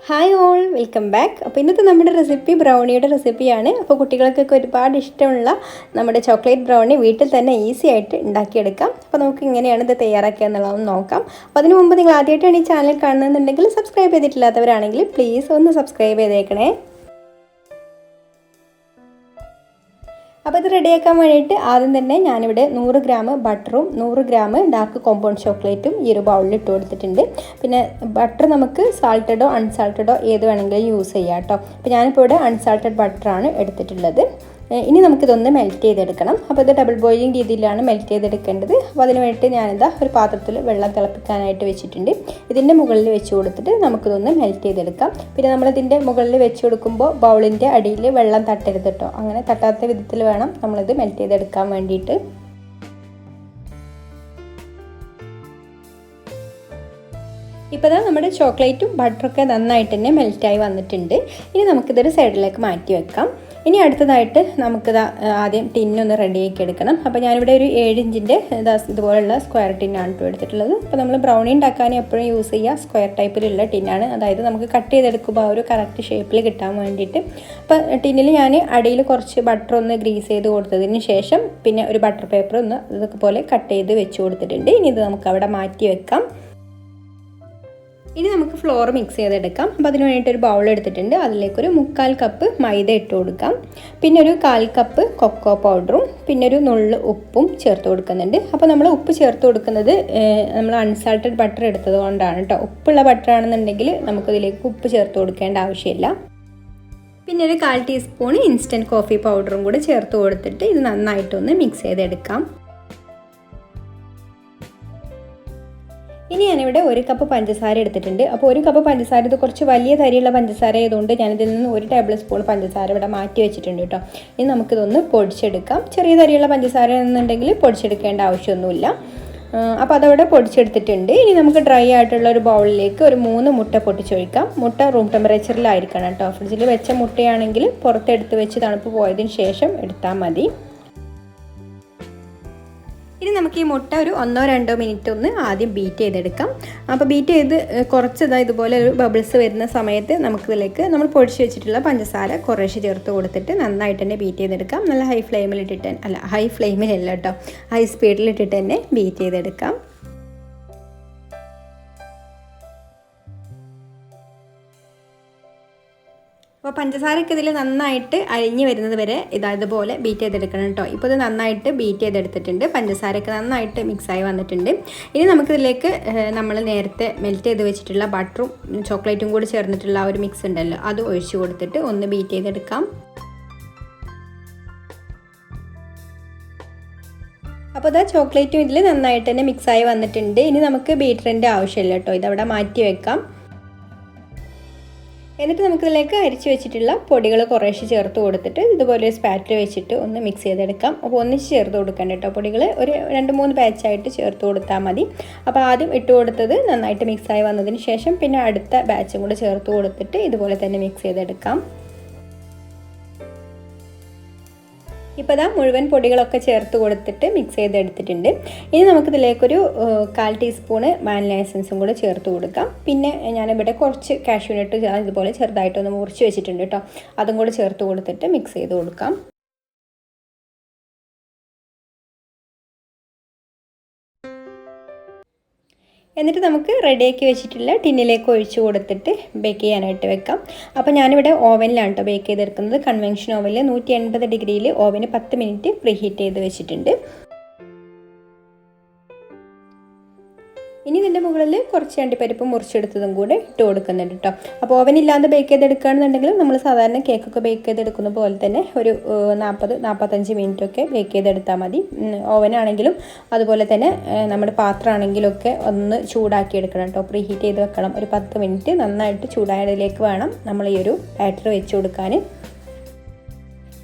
Hi all, welcome back. അപ്പോൾ ഇന്നത്തെ നമ്മുടെ റെസിപ്പി ബ്രൗണിയുടെ റെസിപ്പിയാണ്. അപ്പോൾ കുട്ടികൾക്കൊക്കെ ഒരുപാട് ഇഷ്ടമുള്ള നമ്മുടെ ചോക്ലേറ്റ് ബ്രൗണി വീട്ടിൽ തന്നെ ഈസി ആയിട്ട് ഉണ്ടാക്കിയെടുക്കാം. അപ്പോൾ നമുക്ക് ഇങ്ങനെയാണ് ഇത് തയ്യാറാക്കുക എന്നുള്ളതൊന്ന് നോക്കാം. അപ്പോൾ അതിന് മുമ്പ് നിങ്ങൾ ആദ്യമായിട്ടാണ് ഈ ചാനൽ കാണുന്നുണ്ടെങ്കിൽ സബ്സ്ക്രൈബ് ചെയ്തിട്ടില്ലാത്തവരാണെങ്കിൽ പ്ലീസ് ഒന്ന് സബ്സ്ക്രൈബ് ചെയ്തേക്കണേ. അപ്പോൾ ഇത് റെഡിയാക്കാൻ വേണ്ടിയിട്ട് ആദ്യം തന്നെ ഞാനിവിടെ 100 ഗ്രാം ബട്ടറും 100 ഗ്രാം ഡാർക്ക് കോമ്പൗണ്ട് ചോക്ലേറ്റും ഈ ഒരു ബൗളിൽ ഇട്ട് കൊടുത്തിട്ടുണ്ട്. പിന്നെ ബട്ടർ നമുക്ക് സാൾട്ടഡോ അൺസാൾട്ടഡോ ഏത് വേണമെങ്കിലും യൂസ് ചെയ്യാം കേട്ടോ. അപ്പോൾ ഞാനിപ്പോൾ ഇവിടെ അൺസാൾട്ടഡ് ബട്ടറാണ് എടുത്തിട്ടുള്ളത്. ഇനി നമുക്കിതൊന്ന് മെൽറ്റ് ചെയ്തെടുക്കണം. അപ്പോൾ ഇത് ഡബിൾ ബോയിലിംഗ് രീതിയിലാണ് മെൽറ്റ് ചെയ്തെടുക്കേണ്ടത്. അപ്പോൾ അതിന് വേണ്ടിയിട്ട് ഞാനിതാ ഒരു പാത്രത്തിൽ വെള്ളം തിളപ്പിക്കാനായിട്ട് വെച്ചിട്ടുണ്ട്. ഇതിൻ്റെ മുകളിൽ വെച്ച് കൊടുത്തിട്ട് നമുക്കിതൊന്ന് മെൽറ്റ് ചെയ്തെടുക്കാം. പിന്നെ നമ്മളിതിൻ്റെ മുകളിൽ വെച്ച് കൊടുക്കുമ്പോൾ ബൗളിൻ്റെ അടിയിൽ വെള്ളം തട്ടരുത് കേട്ടോ. അങ്ങനെ തട്ടാത്ത വിധത്തിൽ വേണം നമ്മളിത് മെൽറ്റ് ചെയ്തെടുക്കാൻ വേണ്ടിയിട്ട്. ഇപ്പോൾ ഇതാ നമ്മുടെ ചോക്ലേറ്റും ബട്ടറൊക്കെ നന്നായിട്ട് തന്നെ മെൽറ്റായി വന്നിട്ടുണ്ട്. ഇനി നമുക്കിതൊരു സൈഡിലേക്ക് മാറ്റി വെക്കാം. ഇനി അടുത്തതായിട്ട് നമുക്കിത് ആദ്യം ടിന്നൊന്ന് റെഡിയാക്കി എടുക്കണം. അപ്പോൾ ഞാനിവിടെ ഒരു 7 ഇഞ്ചിൻ്റെ ഇതുപോലുള്ള സ്ക്വയർ ടിന്നാണ് ഇപ്പോൾ എടുത്തിട്ടുള്ളത്. അപ്പോൾ നമ്മൾ ബ്രൗണി ഉണ്ടാക്കാൻ എപ്പോഴും യൂസ് ചെയ്യുക സ്ക്വയർ ടൈപ്പിലുള്ള ടിന്നാണ്. അതായത് നമുക്ക് കട്ട് ചെയ്തെടുക്കുമ്പോൾ ആ ഒരു കറക്റ്റ് ഷേപ്പിൽ കിട്ടാൻ വേണ്ടിയിട്ട്. അപ്പോൾ ടിന്നിൽ ഞാൻ അടിയിൽ കുറച്ച് ബട്ടർ ഒന്ന് ഗ്രീസ് ചെയ്ത് കൊടുത്തതിന് ശേഷം പിന്നെ ഒരു ബട്ടർ പേപ്പർ ഒന്ന് ഇതുപോലെ കട്ട് ചെയ്ത് വെച്ച് കൊടുത്തിട്ടുണ്ട്. ഇനി ഇത് നമുക്ക് അവിടെ മാറ്റി വെക്കാം. ഇനി നമുക്ക് ഫ്ലോർ മിക്സ് ചെയ്തെടുക്കാം. അപ്പോൾ അതിന് വേണ്ടിയിട്ട് ഒരു ബൗൾ എടുത്തിട്ടുണ്ട്. അതിലേക്കൊരു 3/4 കപ്പ് മൈദ ഇട്ട് കൊടുക്കാം. പിന്നെ ഒരു 1/4 കപ്പ് കൊക്കോ പൗഡറും പിന്നെ ഒരു നുള്ള് ഉപ്പും ചേർത്ത് കൊടുക്കുന്നുണ്ട്. അപ്പോൾ നമ്മൾ ഉപ്പ് ചേർത്ത് കൊടുക്കുന്നത് നമ്മൾ അൺസാൾട്ടഡ് ബട്ടർ എടുത്തത് കൊണ്ടാണ് കേട്ടോ. ഉപ്പുള്ള ബട്ടർ ആണെന്നുണ്ടെങ്കിൽ നമുക്കിതിലേക്ക് ഉപ്പ് ചേർത്ത് കൊടുക്കേണ്ട ആവശ്യമില്ല. പിന്നെ ഒരു 1/4 ടീസ്പൂൺ ഇൻസ്റ്റൻറ്റ് കോഫി പൗഡറും കൂടി ചേർത്ത് കൊടുത്തിട്ട് ഇത് നന്നായിട്ടൊന്ന് മിക്സ് ചെയ്തെടുക്കാം. ഇനി ഞാനിവിടെ 1 കപ്പ് പഞ്ചസാര എടുത്തിട്ടുണ്ട്. അപ്പോൾ 1 കപ്പ് പഞ്ചസാര ഇത് കുറച്ച് വലിയ തരിയുള്ള പഞ്ചസാര ആയതുകൊണ്ട് ഞാനിതിൽ നിന്ന് 1 ടേബിൾ സ്പൂൺ പഞ്ചസാര ഇവിടെ മാറ്റി വെച്ചിട്ടുണ്ട് കേട്ടോ. ഇനി നമുക്കിതൊന്ന് പൊടിച്ചെടുക്കാം. ചെറിയ തരിയുള്ള പഞ്ചസാര എന്നുണ്ടെങ്കിൽ പൊടിച്ചെടുക്കേണ്ട ആവശ്യമൊന്നുമില്ല. അപ്പോൾ അതവിടെ പൊടിച്ചെടുത്തിട്ടുണ്ട്. ഇനി നമുക്ക് ഡ്രൈ ആയിട്ടുള്ള ഒരു ബൗളിലേക്ക് ഒരു 3 മുട്ട പൊട്ടിച്ചൊഴിക്കാം. മുട്ട റൂം ടെമ്പറേച്ചറിലായിരിക്കണം കേട്ടോ. ഫ്രിഡ്ജിൽ വെച്ച മുട്ടയാണെങ്കിൽ പുറത്തെടുത്ത് വെച്ച് തണുപ്പ് പോയതിന് ശേഷം എടുത്താൽ മതി. ഇനി നമുക്ക് ഈ മുട്ട ഒരു 1-2 മിനിറ്റ് ഒന്ന് ആദ്യം ബീറ്റ് ചെയ്തെടുക്കാം. അപ്പോൾ ബീറ്റ് ചെയ്ത് കുറച്ച് ഇതുപോലെ ഒരു ബബിൾസ് വരുന്ന സമയത്ത് നമുക്കിതിലേക്ക് നമ്മൾ പൊടിച്ച് വെച്ചിട്ടുള്ള പഞ്ചസാര കുറേശ്ശെ ചേർത്ത് കൊടുത്തിട്ട് നന്നായിട്ട് തന്നെ ബീറ്റ് ചെയ്തെടുക്കാം. നല്ല ഹൈ ഫ്ലെയിമിലല്ല കേട്ടോ, ഹൈ സ്പീഡിലിട്ടിട്ട് തന്നെ ബീറ്റ് ചെയ്തെടുക്കാം. അപ്പോൾ പഞ്ചസാരയൊക്കെ ഇതിൽ നന്നായിട്ട് അരിഞ്ഞ് വരുന്നത് വരെ ഇതുപോലെ ബീറ്റ് ചെയ്തെടുക്കണം കേട്ടോ. ഇപ്പോൾ ഇത് നന്നായിട്ട് ബീറ്റ് ചെയ്തെടുത്തിട്ടുണ്ട്. പഞ്ചസാരയൊക്കെ നന്നായിട്ട് മിക്സായി വന്നിട്ടുണ്ട്. ഇനി നമുക്കിതിലേക്ക് നമ്മൾ നേരത്തെ മെൽറ്റ് ചെയ്ത് വെച്ചിട്ടുള്ള ബട്ടറും ചോക്ലേറ്റും കൂടി ചേർന്നിട്ടുള്ള ആ ഒരു മിക്സ് ഉണ്ടല്ലോ, അത് ഒഴിച്ച് കൊടുത്തിട്ട് ഒന്ന് ബീറ്റ് ചെയ്തെടുക്കാം. അപ്പോൾ ഇതാ ചോക്ലേറ്റും ഇതിൽ നന്നായിട്ട് തന്നെ മിക്സായി വന്നിട്ടുണ്ട്. ഇനി നമുക്ക് ബീറ്ററിൻ്റെ ആവശ്യമില്ല കേട്ടോ, ഇതവിടെ മാറ്റി വെക്കാം. എന്നിട്ട് നമുക്കിതിലേക്ക് അരിച്ച് വെച്ചിട്ടുള്ള പൊടികൾ കുറേശ്ശെ ചേർത്ത് കൊടുത്തിട്ട് ഇതുപോലെ സ്പാറ്റിൽ വെച്ചിട്ട് ഒന്ന് മിക്സ് ചെയ്തെടുക്കാം. അപ്പോൾ ഒന്നിച്ച് ചേർത്ത് കൊടുക്കേണ്ട കേട്ടോ. പൊടികൾ ഒരു 2-3 ബാച്ചായിട്ട് ചേർത്ത് കൊടുത്താൽ മതി. അപ്പോൾ ആദ്യം ഇട്ട് കൊടുത്തത് നന്നായിട്ട് മിക്സായി വന്നതിന് ശേഷം പിന്നെ അടുത്ത ബാച്ചും കൂടെ ചേർത്ത് കൊടുത്തിട്ട് ഇതുപോലെ തന്നെ മിക്സ് ചെയ്തെടുക്കാം. ഇപ്പോൾ ഇതാ മുഴുവൻ പൊടികളൊക്കെ ചേർത്ത് കൊടുത്തിട്ട് മിക്സ് ചെയ്തെടുത്തിട്ടുണ്ട്. ഇനി നമുക്കിതിലേക്കൊരു 1/4 ടീസ്പൂണ് വാനില എസൻസും കൂടെ ചേർത്ത് കൊടുക്കാം. പിന്നെ ഞാനിവിടെ കുറച്ച് കാഷ്യൂനട്ട് ഇതുപോലെ ചെറുതായിട്ടൊന്ന് മുറിച്ച് വെച്ചിട്ടുണ്ട് കേട്ടോ. അതും കൂടെ ചേർത്ത് കൊടുത്തിട്ട് മിക്സ് ചെയ്ത് കൊടുക്കാം. എന്നിട്ട് നമുക്ക് റെഡിയാക്കി വെച്ചിട്ടുള്ള ടിന്നിലേക്ക് ഒഴിച്ച് കൊടുത്തിട്ട് ബേക്ക് ചെയ്യാനായിട്ട് വെക്കാം. അപ്പോൾ ഞാനിവിടെ ഓവനിലാണ് കേട്ടോ ബേക്ക് ചെയ്തെടുക്കുന്നത്. കൺവെൻഷൻ ഓവനിൽ 180 ഡിഗ്രിയിൽ ഓവന് 10 മിനിറ്റ് പ്രീ ഹീറ്റ് ചെയ്ത് വെച്ചിട്ടുണ്ട്. ഇനി ഇതിൻ്റെ മുകളിൽ കുറച്ച് അണ്ടിപ്പരിപ്പ് മുറിച്ചെടുത്തതും കൂടെ ഇട്ട് കൊടുക്കുന്നുണ്ട് കേട്ടോ. അപ്പോൾ ഓവനില്ലാതെ ബേക്ക് ചെയ്തെടുക്കുകയാണെന്നുണ്ടെങ്കിൽ നമ്മൾ സാധാരണ കേക്കൊക്കെ ബേക്ക് ചെയ്തെടുക്കുന്ന പോലെ തന്നെ ഒരു 40-45 മിനിറ്റൊക്കെ ബേക്ക് ചെയ്തെടുത്താൽ മതി. ഓവനാണെങ്കിലും അതുപോലെ തന്നെ നമ്മുടെ പാത്രമാണെങ്കിലൊക്കെ ഒന്ന് ചൂടാക്കി എടുക്കണം കേട്ടോ. പ്രീ ഹീറ്റ് ചെയ്ത് വെക്കണം. ഒരു 10 മിനിറ്റ് നന്നായിട്ട് ചൂടായതിലേക്ക് വേണം നമ്മൾ ഈ ഒരു ബാറ്റർ വെച്ച് കൊടുക്കാൻ.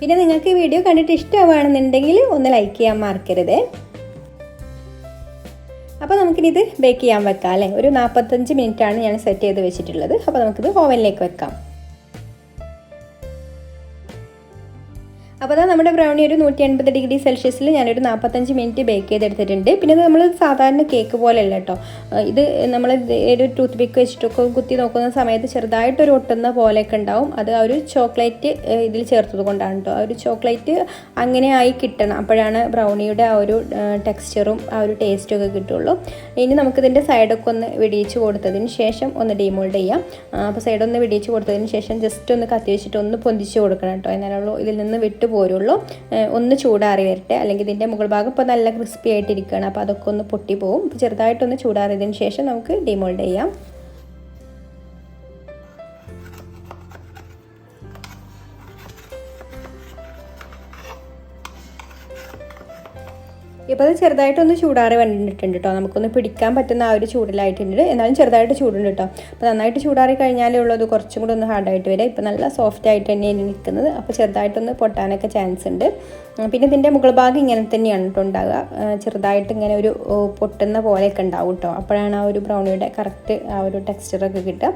പിന്നെ നിങ്ങൾക്ക് ഈ വീഡിയോ കണ്ടിട്ട് ഇഷ്ടമാവുകയാണെന്നുണ്ടെങ്കിൽ ഒന്ന് ലൈക്ക് ചെയ്യാൻ മറക്കരുത്. അപ്പോൾ നമുക്കിനി ഇത് ബേക്ക് ചെയ്യാൻ വെക്കാം അല്ലേ. ഒരു 45 മിനിറ്റാണ് ഞാൻ സെറ്റ് ചെയ്ത് വെച്ചിട്ടുള്ളത്. അപ്പോൾ നമുക്കിത് ഓവനിലേക്ക് വെക്കാം. അപ്പോൾ അതാ നമ്മുടെ ബ്രൗണി ഒരു 180 ഡിഗ്രി സെൽഷ്യസിൽ ഞാനൊരു 45 മിനിറ്റ് ബേക്ക് ചെയ്തെടുത്തിട്ടുണ്ട്. പിന്നെ ഇത് നമ്മൾ സാധാരണ കേക്ക് പോലെയല്ല കേട്ടോ, ഇത് നമ്മൾ ഒരു ടൂത്ത് പിക്ക് വെച്ചിട്ടൊക്കെ കുത്തി നോക്കുന്ന സമയത്ത് ചെറുതായിട്ടൊരു ഒട്ടുന്ന പോലെയൊക്കെ ഉണ്ടാവും. അത് ആ ഒരു ചോക്ലേറ്റ് ഇതിൽ ചേർത്തത് കൊണ്ടാണ് കേട്ടോ. ആ ഒരു ചോക്ലേറ്റ് അങ്ങനെ ആയി കിട്ടണം, അപ്പോഴാണ് ബ്രൗണിയുടെ ആ ഒരു ടെക്സ്ചറും ആ ഒരു ടേസ്റ്റും ഒക്കെ കിട്ടുള്ളൂ. ഇനി നമുക്കിതിൻ്റെ സൈഡൊക്കെ ഒന്ന് വിടിയിച്ച് കൊടുത്തതിന് ശേഷം ഒന്ന് ഡീമോൾഡ് ചെയ്യാം. അപ്പോൾ സൈഡൊന്ന് വിടിയിച്ച് കൊടുത്തതിന് ശേഷം ജസ്റ്റ് ഒന്ന് കത്തി വെച്ചിട്ട് ഒന്ന് പൊന്തിച്ച് കൊടുക്കണം കേട്ടോ, എന്നാലുള്ളൂ ഇതിൽ നിന്ന് വിട്ട് പോരുള്ളൂ. ഒന്ന് ചൂടാറി വരട്ടെ, അല്ലെങ്കിൽ ഇതിൻ്റെ മുകൾ ഭാഗം ഇപ്പോൾ നല്ല ക്രിസ്പി ആയിട്ടിരിക്കുകയാണ്, അപ്പോൾ അതൊക്കെ ഒന്ന് പൊട്ടി പോകും. ചെറുതായിട്ടൊന്ന് ചൂടാറിയതിന് ശേഷം നമുക്ക് ഡിമോൾഡ് ചെയ്യാം. ഇപ്പോൾ അത് ചെറുതായിട്ടൊന്ന് ചൂടാറി വന്നിട്ടുണ്ട് കേട്ടോ, നമുക്കൊന്ന് പിടിക്കാൻ പറ്റുന്ന ആ ഒരു ചൂടിലായിട്ടുണ്ട്. എന്നാലും ചെറുതായിട്ട് ചൂടുണ്ട് കേട്ടോ. അപ്പോൾ നന്നായിട്ട് ചൂടാറി കഴിഞ്ഞാലേ ഉള്ളത് കുറച്ചും കൂടെ ഒന്ന് ഹാർഡായിട്ട് വരിക. ഇപ്പോൾ നല്ല സോഫ്റ്റ് ആയിട്ട് തന്നെയാണ് നിൽക്കുന്നത്, അപ്പോൾ ചെറുതായിട്ടൊന്ന് പൊട്ടാനൊക്കെ ചാൻസ് ഉണ്ട്. പിന്നെ ഇതിൻ്റെ മുകൾ ഭാഗം ഇങ്ങനെ തന്നെയാണ് കേട്ടോ ഉണ്ടാകുക, ചെറുതായിട്ട് ഇങ്ങനെ ഒരു പൊട്ടുന്ന പോലെയൊക്കെ ഉണ്ടാവും കേട്ടോ, അപ്പോഴാണ് ആ ഒരു ബ്രൗണിയുടെ കറക്റ്റ് ആ ഒരു ടെക്സ്ചറൊക്കെ കിട്ടുക.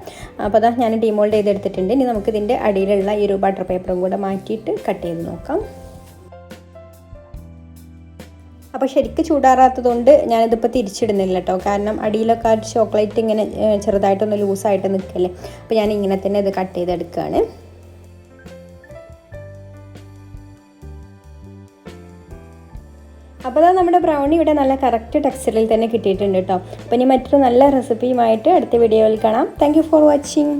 അപ്പോൾ അതാ ഞാൻ ഡിമോൾഡ് ചെയ്തെടുത്തിട്ടുണ്ട്. ഇനി നമുക്ക് ഇതിൻ്റെ അടിയിലുള്ള ഈ ഒരു ബട്ടർ പേപ്പറും കൂടെ മാറ്റിയിട്ട് കട്ട് ചെയ്ത് നോക്കാം. അപ്പോൾ ശരിക്കും ചൂടാറാത്തതുകൊണ്ട് ഞാനിതിപ്പോൾ തിരിച്ചിടുന്നില്ല കേട്ടോ, കാരണം അടിയിലൊക്കെ ആ ചോക്ലേറ്റ് ഇങ്ങനെ ചെറുതായിട്ടൊന്ന് ലൂസായിട്ട് നിൽക്കല്ലേ, അപ്പോൾ ഞാൻ ഇങ്ങനെ തന്നെ ഇത് കട്ട് ചെയ്തെടുക്കുകയാണ്. അപ്പോൾ അതാ നമ്മുടെ ബ്രൗണി ഇവിടെ നല്ല കറക്റ്റ് ടെക്സ്ചറിൽ തന്നെ കിട്ടിയിട്ടുണ്ട് കേട്ടോ. അപ്പോൾ ഇനി മറ്റൊരു നല്ല റെസിപ്പിയുമായിട്ട് അടുത്ത വീഡിയോയിൽ കാണാം. Thank you for watching.